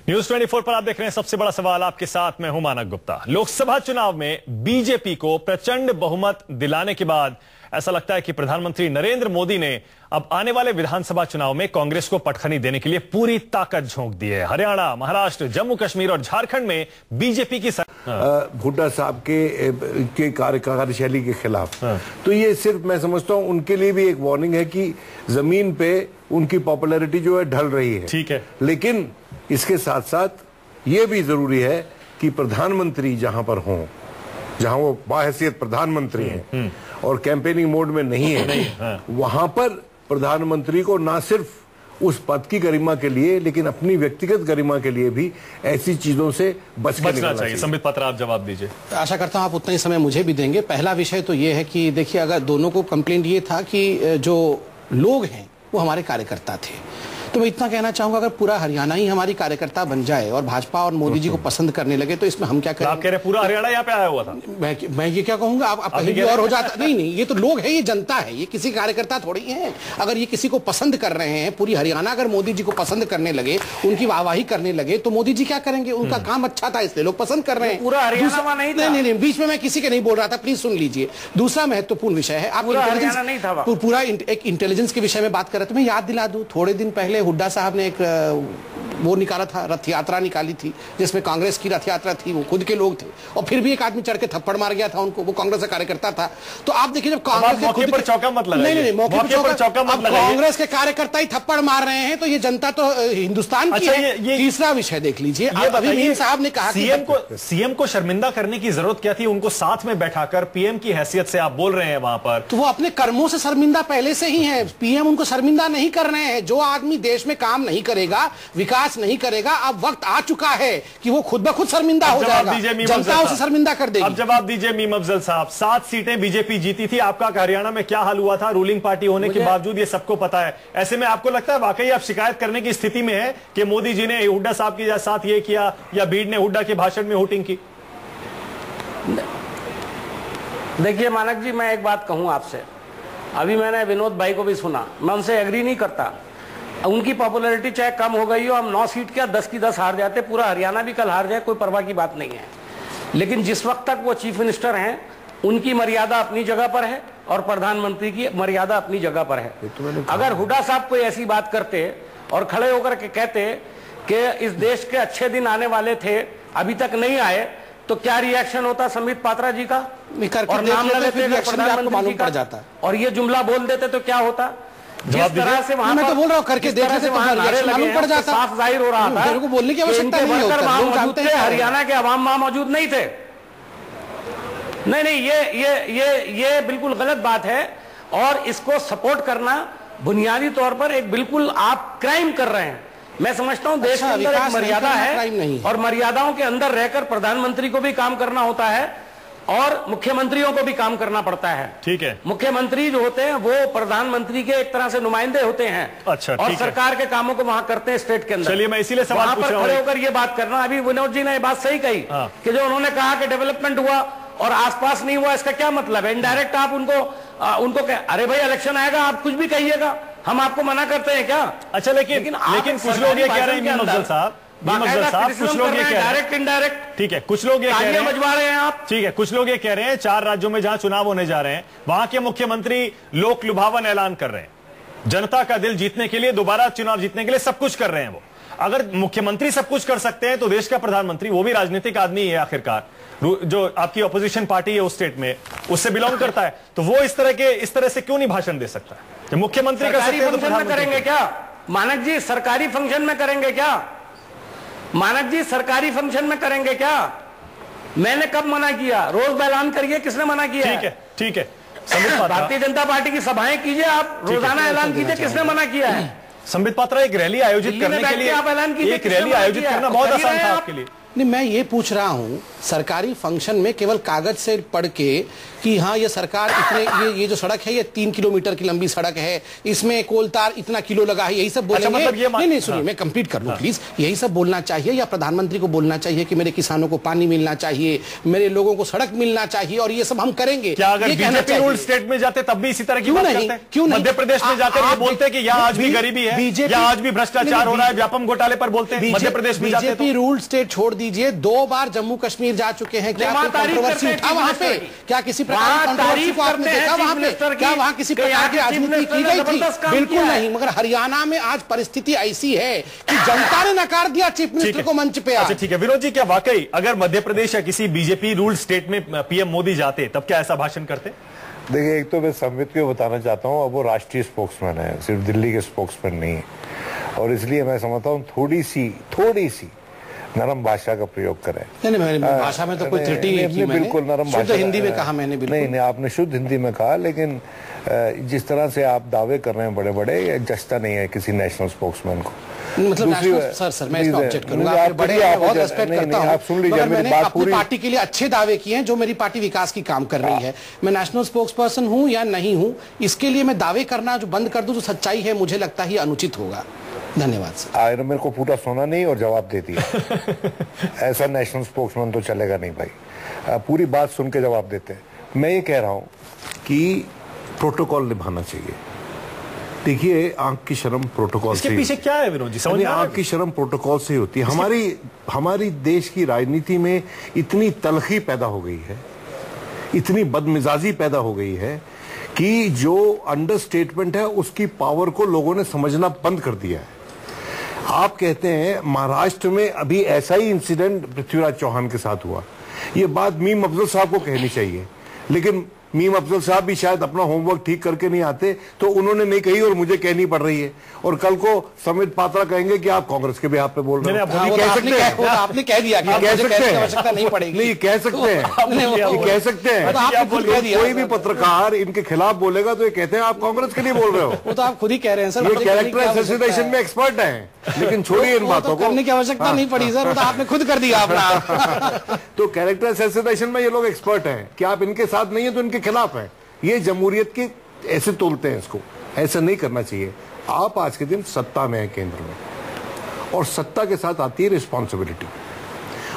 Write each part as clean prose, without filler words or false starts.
News 24 पर आप देख रहे हैं सबसे बड़ा सवाल। आपके साथ मैं हूं मानक गुप्ता। लोकसभा चुनाव में बीजेपी को प्रचंड बहुमत दिलाने के बाद ऐसा लगता है कि प्रधानमंत्री नरेंद्र मोदी ने अब आने वाले विधानसभा चुनाव में कांग्रेस को पटखनी देने के लिए पूरी ताकत झोंक दी है। हरियाणा, महाराष्ट्र, जम्मू कश्मीर और झारखंड में बीजेपी की हुड्डा साहब के कार्यशैली के खिलाफ तो ये सिर्फ मैं समझता हूं उनके लिए भी एक वार्निंग है कि जमीन पे उनकी पॉपुलैरिटी जो है ढल रही है। ठीक है, लेकिन इसके साथ साथ ये भी जरूरी है कि प्रधानमंत्री जहां पर हों, जहां वो बाहैसियत प्रधानमंत्री हैं और कैंपेनिंग मोड में नहीं है, वहां पर प्रधानमंत्री को ना सिर्फ उस पद की गरिमा के लिए लेकिन अपनी व्यक्तिगत गरिमा के लिए भी ऐसी चीजों से बचना चाहिए। संबित पात्रा, आप जवाब दीजिए। आशा करता हूं आप उतना ही समय मुझे भी देंगे। पहला विषय तो ये है कि देखिए, अगर दोनों को कंप्लेंट ये था कि जो लोग हैं वो हमारे कार्यकर्ता थे, तो मैं इतना कहना चाहूंगा अगर पूरा हरियाणा ही हमारी कार्यकर्ता बन जाए और भाजपा और मोदी जी को पसंद करने लगे तो इसमें हम क्या करें? आप कह रहे पूरा हरियाणा यहाँ पे आया हुआ था? मैं ये क्या कहूंगा, आप कहीं भी और हो जाता। नहीं, ये तो लोग हैं, ये जनता है, ये किसी कार्यकर्ता थोड़ी है। अगर ये किसी को पसंद कर रहे हैं, पूरी हरियाणा अगर मोदी जी को पसंद करने लगे, उनकी वाहवाही करने लगे, तो मोदी जी क्या करेंगे? उनका काम अच्छा था इसलिए लोग पसंद कर रहे हैं। पूरा हरियाणा नहीं, बीच में मैं किसी के नहीं बोल रहा था, प्लीज सुन लीजिए। दूसरा महत्वपूर्ण विषय है, आप पूरा एक इंटेलिजेंस के विषय में बात कर रहे थे। मैं याद दिला दूं, थोड़े दिन पहले हुड्डा साहब ने एक वो निकाला था, रथ यात्रा निकाली थी, जिसमें कांग्रेस की रथ यात्रा थी, वो खुद के लोग थे और फिर भी एक आदमी चढ़ के थप्पड़ मार गया था उनको, वो कांग्रेस का कार्यकर्ता था। तो आप देखिए, जब कांग्रेस मौके पर चौका मत लगाइए। नहीं, मौके पर चौका मत लगाइए। कांग्रेस के कार्यकर्ता ही थप्पड़ मार रहे हैं तो ये जनता तो हिंदुस्तान की है। तीसरा विषय देख लीजिए, अभी साहब ने कहा सीएम को शर्मिंदा करने की जरूरत क्या थी? उनको साथ में बैठाकर पीएम की हैसियत से आप बोल रहे हैं वहां पर, तो वो अपने कर्मों से शर्मिंदा पहले से ही है। पीएम उनको शर्मिंदा नहीं कर रहे हैं। जो आदमी देश में काम नहीं करेगा, विकास नहीं करेगा, अब वक्त आ चुका है कि वो खुद ब खुद शर्मिंदा हो जाएगा, जनता उसे शर्मिंदा कर देगी। अब जवाब दीजिए मीम अफजल साहब। 7 सीटें बीजेपी जीती थी, आपका हरियाणा में क्या हाल हुआ था? रूलिंग पार्टी होने के बावजूद ये सबको पता है। ऐसे में आपको लगता है वाकई आप शिकायत करने की स्थिति में है कि मोदी जी ने हुड्डा साहब के साथ ये किया या भीड़ ने हुड्डा के भाषण में हुटिंग की? देखिए मानक जी, मैं एक बात कहूं आपसे, अभी मैंने विनोद भाई को भी सुना, मैं उनसे एग्री नहीं करता। उनकी पॉपुलैरिटी चाहे कम हो गई हो, हम 9 सीट क्या 10 की 10 हार जाते, पूरा हरियाणा भी कल हार जाए, कोई परवाह की बात नहीं है। लेकिन जिस वक्त तक वो चीफ मिनिस्टर हैं, उनकी मर्यादा अपनी जगह पर है और प्रधानमंत्री की मर्यादा अपनी जगह पर है। अगर हुड्डा साहब कोई ऐसी बात करते और खड़े होकर के कहते कि इस देश के अच्छे दिन आने वाले थे, अभी तक नहीं आए, तो क्या रिएक्शन होता संबित पात्रा जी का? और नाम न लेते प्रधानमंत्री जी का, और ये जुमला बोल देते तो क्या होता? जिस तरह से वहां मैं तो बोल रहा हूं, करके देखने से मालूम पड़ जाता, साफ जाहिर हो रहा था। मेरे को बोलने की आवश्यकता नहीं होती। हरियाणा के अवाम वहां मौजूद नहीं थे। नहीं, ये बिल्कुल गलत बात है और इसको सपोर्ट करना बुनियादी तौर पर एक बिल्कुल आप क्राइम कर रहे हैं। मैं समझता हूं देश के अंदर एक मर्यादा है और मर्यादाओं के अंदर रहकर प्रधानमंत्री को भी काम करना होता है और मुख्यमंत्रियों को भी काम करना पड़ता है। ठीक है, मुख्यमंत्री जो होते हैं वो प्रधानमंत्री के एक तरह से नुमाइंदे होते हैं। अच्छा, और सरकार के कामों को वहां करते हैं स्टेट के अंदर। चलिए, मैं इसीलिए सवाल पूछ रहा हूं, खड़े होकर ये बात करना। अभी विनोद जी ने ये बात सही कही कि जो उन्होंने कहा कि डेवलपमेंट हुआ और आसपास नहीं हुआ, इसका क्या मतलब है? इनडायरेक्ट आप उनको अरे भाई इलेक्शन आएगा, आप कुछ भी कहिएगा, हम आपको मना करते हैं क्या? अच्छा, लेकिन कुछ लोग ये कह रहे हैं अफजल साहब, कुछ लोग ये कह रहे हैं डायरेक्ट इनडायरेक्ट, ठीक है, कुछ लोग ये कह रहे हैं बजवा रहे हैं आप, ठीक है, कुछ लोग ये कह रहे हैं 4 राज्यों में जहां चुनाव होने जा रहे हैं वहां के मुख्यमंत्री लोक लुभावन ऐलान कर रहे हैं, जनता का दिल जीतने के लिए, दोबारा चुनाव जीतने के लिए सब कुछ कर रहे हैं। वो अगर मुख्यमंत्री सब कुछ कर सकते हैं तो देश का प्रधानमंत्री, वो भी राजनीतिक आदमी है आखिरकार, जो आपकी ऑपोजिशन पार्टी है उस स्टेट में, उससे बिलोंग करता है, तो वो इस तरह से क्यों नहीं भाषण दे सकता है? मुख्यमंत्री का फंक्शन में करेंगे क्या मानक जी? सरकारी फंक्शन में करेंगे क्या मानक जी? सरकारी फंक्शन में करेंगे क्या? मैंने कब मना किया? रोज ऐलान करिए, किसने मना किया? ठीक है, भारतीय जनता पार्टी की सभाएं कीजिए, आप रोजाना ऐलान कीजिए, किसने मना किया है? संबित पात्रा, एक रैली आयोजित करने के लिए आप ऐलान कीजिए, एक रैली आयोजित करना बहुत आसान था आपके लिए। नहीं, मैं ये पूछ रहा हूं, सरकारी फंक्शन में केवल कागज से पढ़ के कि हाँ ये सरकार इतने ये जो सड़क है ये 3 किलोमीटर की लंबी सड़क है, इसमें कोलतार इतना किलो लगा है, यही सब बोलेंगे। मतलब ये नहीं सुनिए, मैं कंप्लीट कर लूं प्लीज। यही सब बोलना चाहिए, या प्रधानमंत्री को बोलना चाहिए कि मेरे किसानों को पानी मिलना चाहिए, मेरे लोगों को सड़क मिलना चाहिए, और ये सब हम करेंगे। क्या अगर बीजेपी रूल स्टेट में जाते तब भी इसी तरह की बात करते हैं? क्यों नहीं? मध्य प्रदेश में जाकर ये बोलते हैं कि यहाँ आज भी गरीबी है, यहाँ आज भी भ्रष्टाचार हो रहा है, व्यापम घोटाले पर बोलते हैं। मध्य प्रदेश में बीजेपी रूल स्टेट छोड़ दीजिए, 2 बार जम्मू कश्मीर जा चुके हैं, क्या कोई कंट्रोवर्सी उठा वहां पे? क्या किसी प्रकार की कंट्रोवर्सी को आपने देखा वहां पे? क्या वहां किसी प्रकार की राजनीति की गई थी? बिल्कुल नहीं। मगर हरियाणा में आज परिस्थिति ऐसी है कि जनता ने नकार दिया चीफ मिनिस्टर को मंच पे। अच्छा ठीक है विनोद जी, क्या वाकई अगर मध्य प्रदेश या किसी बीजेपी रूल स्टेट में पीएम मोदी जाते तब क्या ऐसा भाषण करते? देखिए, एक तो मैं संबित को बताना चाहता हूँ, अब वो राष्ट्रीय स्पोक्समैन है, सिर्फ दिल्ली के स्पोक्समैन नहीं है, और इसलिए मैं समझता हूँ थोड़ी सी नरम भाषा का प्रयोग करें। नहीं, भाषा में तो कोई त्रुटि नहीं, बिल्कुल नरम भाषा, शुद्ध हिंदी में कहा मैंने। नहीं, आपने शुद्ध हिंदी में कहा, लेकिन जिस तरह से आप दावे कर रहे हैं बड़े बड़े, जचता नहीं है किसी नेशनल स्पोक्समैन को। मतलब सर मैं इसको ऑब्जेक्ट करूंगा। आप बड़े बहुत रेस्पेक्ट करता हूं, आप सुन लीजिए, मैंने अपनी पार्टी के लिए अच्छे दावे किए हैं, जो मेरी पार्टी विकास की काम कर रही है। मैं नेशनल स्पोक्सपर्सन हूं या नहीं हूं, इसके लिए मैं दावे करना जो बंद कर दूं, जो सच्चाई है, मुझे लगता है अनुचित होगा। धन्यवाद सर। मेरे को पूरा सुना नहीं और जवाब दे दिया। ऐसा नेशनल स्पोक्समैन तो चलेगा नहीं भाई, पूरी बात सुन के जवाब देते हैं। मैं ये कह रहा हूं कि प्रोटोकॉल निभाना चाहिए। देखिए, आंख की शर्म प्रोटोकॉल से, इसके पीछे क्या है विनोद जी? समझ में आंख की शर्म प्रोटोकॉल से होती है। हमारी देश की राजनीति में इतनी तलखी पैदा हो गई है, इतनी बदमिजाजी पैदा हो गई है कि जो अंडरस्टेटमेंट है उसकी पावर को लोगों ने समझना बंद कर दिया है। आप कहते हैं महाराष्ट्र में अभी ऐसा ही इंसिडेंट पृथ्वीराज चौहान के साथ हुआ, ये बात मीम अफजल साहब को कहनी चाहिए, लेकिन मीम अफजल साहब भी शायद अपना होमवर्क ठीक करके नहीं आते, तो उन्होंने नहीं कही और मुझे कहनी पड़ रही है। और कल को समित पात्रा कहेंगे कि आप कांग्रेस के बिहाफ पे बोल रहे हैं। आपने कह दिया कि कह सकते हैं, आवश्यकता नहीं पड़ेगी। नहीं कह सकते हैं, कह सकते हैं। कोई भी पत्रकार इनके खिलाफ बोलेगा तो ये कहते हैं आप कांग्रेस के लिए बोल रहे हो। वो तो आप खुद ही कह रहे हैं सर, ये कैरेक्टर असोसिएशन में एक्सपर्ट हैं, लेकिन छोड़िए इन बातों को, करने की आवश्यकता नहीं पड़ी सर, वो तो आपने खुद कर दिया अपना। तो कैरेक्टर असोसिएशन में ये लोग एक्सपर्ट हैं कि आप इनके साथ नहीं है तो इनके खिलाफ है। ये जमहूरियत के ऐसे तोलते हैं इसको, ऐसा नहीं करना चाहिए। आप आज के दिन सत्ता में हैं केंद्र में, और सत्ता के साथ आती है रिस्पॉन्सिबिलिटी,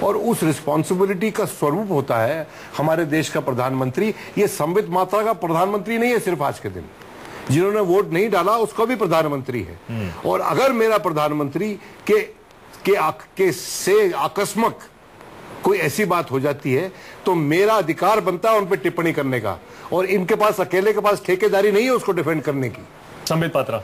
और उस रिस्पॉन्सिबिलिटी का स्वरूप होता है हमारे देश का प्रधानमंत्री। ये संबित मात्रा का प्रधानमंत्री नहीं है सिर्फ आज के दिन, जिन्होंने वोट नहीं डाला उसका भी प्रधानमंत्री है। और अगर मेरा प्रधानमंत्री के से आकस्मिक कोई ऐसी बात हो जाती है तो मेरा अधिकार बनता है उन पर टिप्पणी करने का, और इनके पास अकेले के पास ठेकेदारी नहीं है उसको डिफेंड करने की। संबित पात्रा,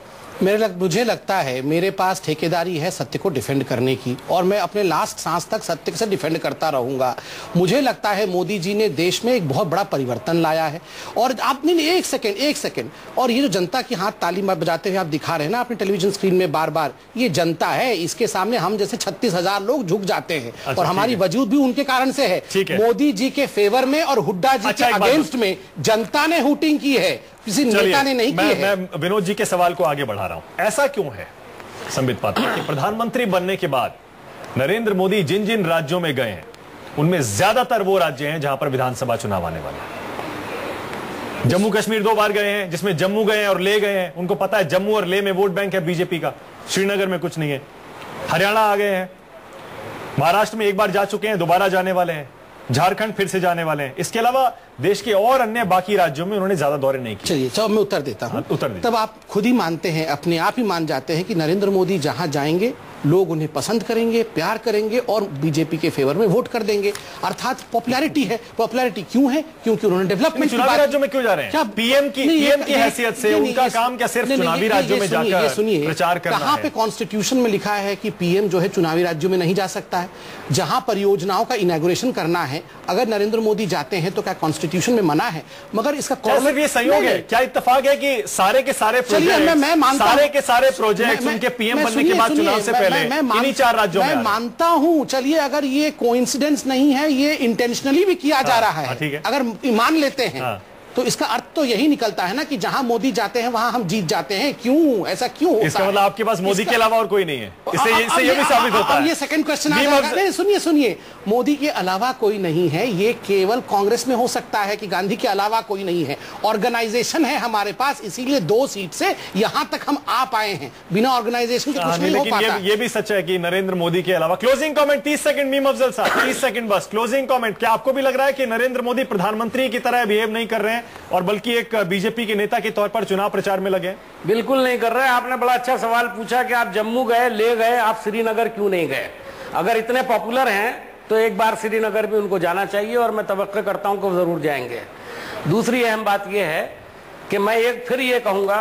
मुझे लगता है मेरे पास ठेकेदारी है सत्य को डिफेंड करने की, और मैं अपने लास्ट सांस तक सत्य से डिफेंड करता रहूंगा। मुझे लगता है मोदी जी ने देश में एक बहुत बड़ा परिवर्तन लाया है। और आपने एक सेकंड, और ये जो जनता की हाथ ताली बजाते हुए आप दिखा रहे हैं ना अपने टेलीविजन स्क्रीन में बार बार, ये जनता है, इसके सामने हम जैसे 36,000 लोग झुक जाते हैं। और हमारी वजूद भी उनके कारण से है। मोदी जी के फेवर में और हुड्डा जी के अगेंस्ट में जनता ने हुटिंग की है, किसी नेता ने नहीं की है। मैं विनोद जी के सवाल को आगे बढ़ा रहा हूं। ऐसा क्यों है संबित पात्रा कि प्रधानमंत्री बनने के बाद नरेंद्र मोदी जिन जिन राज्यों में गए हैं उनमें ज्यादातर वो राज्य हैं जहां पर विधानसभा चुनाव आने वाले हैं। जम्मू कश्मीर 2 बार गए हैं, जिसमें जम्मू गए हैं और ले गए हैं, उनको पता है जम्मू और ले में वोट बैंक है बीजेपी का, श्रीनगर में कुछ नहीं है। हरियाणा आ गए हैं, महाराष्ट्र में 1 बार जा चुके हैं, दोबारा जाने वाले हैं, झारखंड फिर से जाने वाले हैं। इसके अलावा देश के और अन्य बाकी राज्यों में उन्होंने ज्यादा दौरे नहीं किए। चलिए मैं उत्तर देता हूं। तब आप खुद ही मानते हैं, अपने आप ही मान जाते हैं कि नरेंद्र मोदी जहां जाएंगे लोग उन्हें पसंद करेंगे, प्यार करेंगे और बीजेपी के फेवर में वोट कर देंगे। अर्थात पॉपुलैरिटी है। पॉपुलैरिटी क्यों है? क्योंकि उन्होंने डेवलपमेंट चुनावी राज्यों में क्यों जा रहे हैं? क्या पीएम की हैसियत से उनका काम क्या सिर्फ चुनावी राज्यों में जाकर प्रचार करना है? कहां पे कॉन्स्टिट्यूशन में लिखा है कि पीएम जो है चुनावी राज्यों में नहीं जा सकता है? जहां परियोजनाओं का इनॉग्रेशन करना है अगर नरेंद्र मोदी जाते हैं तो क्या कॉन्स्टिट्यूशन में मना है? मगर इसका ये संयोग है, क्या इत्तेफाक है कि सारे के सारे प्रोजेक्ट उनके पीएम बनने के बाद चुनाव से इन्हीं 4 राज्यों में? मैं मानता हूं, चलिए अगर ये कोइंसिडेंस नहीं है, ये इंटेंशनली भी किया जा रहा है, अगर मान लेते हैं तो इसका अर्थ तो यही निकलता है ना कि जहां मोदी जाते हैं वहां हम जीत जाते हैं। क्यों ऐसा क्यों होता इसका मतलब आपके पास मोदी के अलावा और कोई नहीं है, इससे ये भी साबित होता है। ये सेकंड क्वेश्चन आ जाएगा। नहीं सुनिए, मोदी के अलावा कोई नहीं है, ये केवल कांग्रेस में हो सकता है कि गांधी के अलावा कोई नहीं है। ऑर्गेनाइजेशन है हमारे पास, इसीलिए 2 सीट से यहां तक हम आ पाए हैं, बिना ऑर्गेनाइजेशन के कुछ नहीं हो पाता। ये भी सच है कि नरेंद्र मोदी के अलावा। Closing comment 30 second meme Afzal साहब, 30 सेकंड बस। क्लोजिंग कमेंट, क्या आपको भी लग रहा है कि नरेंद्र मोदी प्रधानमंत्री की तरह बिहेव नहीं कर रहे हैं और बल्कि एक बीजेपी के नेता के तौर पर चुनाव प्रचार में लगे? बिल्कुल नहीं कर रहे। आपने बड़ा अच्छा सवाल पूछा कि आप जम्मू गए, ले गए, आप श्रीनगर क्यों नहीं गए? अगर इतने पॉपुलर हैं तो एक बार श्रीनगर भी उनको जाना चाहिए और मैं तवक्को करता हूं कि वो जरूर जाएंगे। दूसरी अहम बात यह है कि मैं फिर ये कहूंगा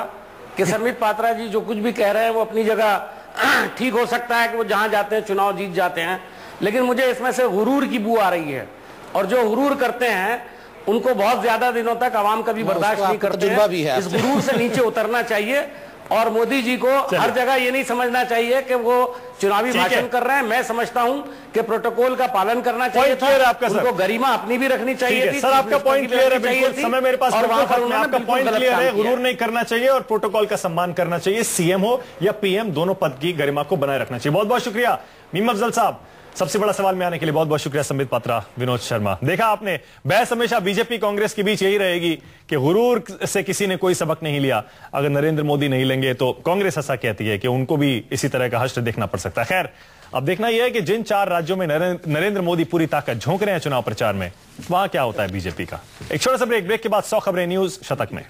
कि संबित पात्रा जी जो कुछ भी कह रहे हैं वो अपनी जगह ठीक हो सकता है कि वो जहां जाते हैं चुनाव जीत जाते हैं, लेकिन मुझे इसमें से गुरूर की बू आ रही है और जो गुरूर करते हैं उनको बहुत ज्यादा दिनों तक आवाम कभी बर्दाश्त नहीं करते हैं। इस गुरूर से नीचे उतरना चाहिए और मोदी जी को हर जगह ये नहीं समझना चाहिए कि वो चुनावी भाषण कर रहे हैं। मैं समझता हूं कि प्रोटोकॉल का पालन करना चाहिए था, उनको गरिमा अपनी भी रखनी चाहिए थी। सर आपका पॉइंट क्लियर है, बिल्कुल समय मेरे पास, आपका पॉइंट क्लियर है। गुरूर नहीं करना चाहिए और प्रोटोकॉल का सम्मान करना चाहिए। सीएम हो या पीएम, दोनों पद की गरिमा को बनाए रखना चाहिए। बहुत बहुत शुक्रिया मीम अफजल साहब, सबसे बड़ा सवाल में आने के लिए बहुत बहुत शुक्रिया। संबित पात्रा, विनोद शर्मा, देखा आपने, बहस हमेशा बीजेपी कांग्रेस के बीच यही रहेगी कि गुरूर से किसी ने कोई सबक नहीं लिया। अगर नरेंद्र मोदी नहीं लेंगे तो कांग्रेस ऐसा कहती है कि उनको भी इसी तरह का हश्र देखना पड़ सकता है। खैर, अब देखना यह है कि जिन 4 राज्यों में नरेंद्र मोदी पूरी ताकत झोंक रहे हैं चुनाव प्रचार में, वहां क्या होता है बीजेपी का। एक छोटा सा ब्रेक के बाद 100 खबरें न्यूज शतक में।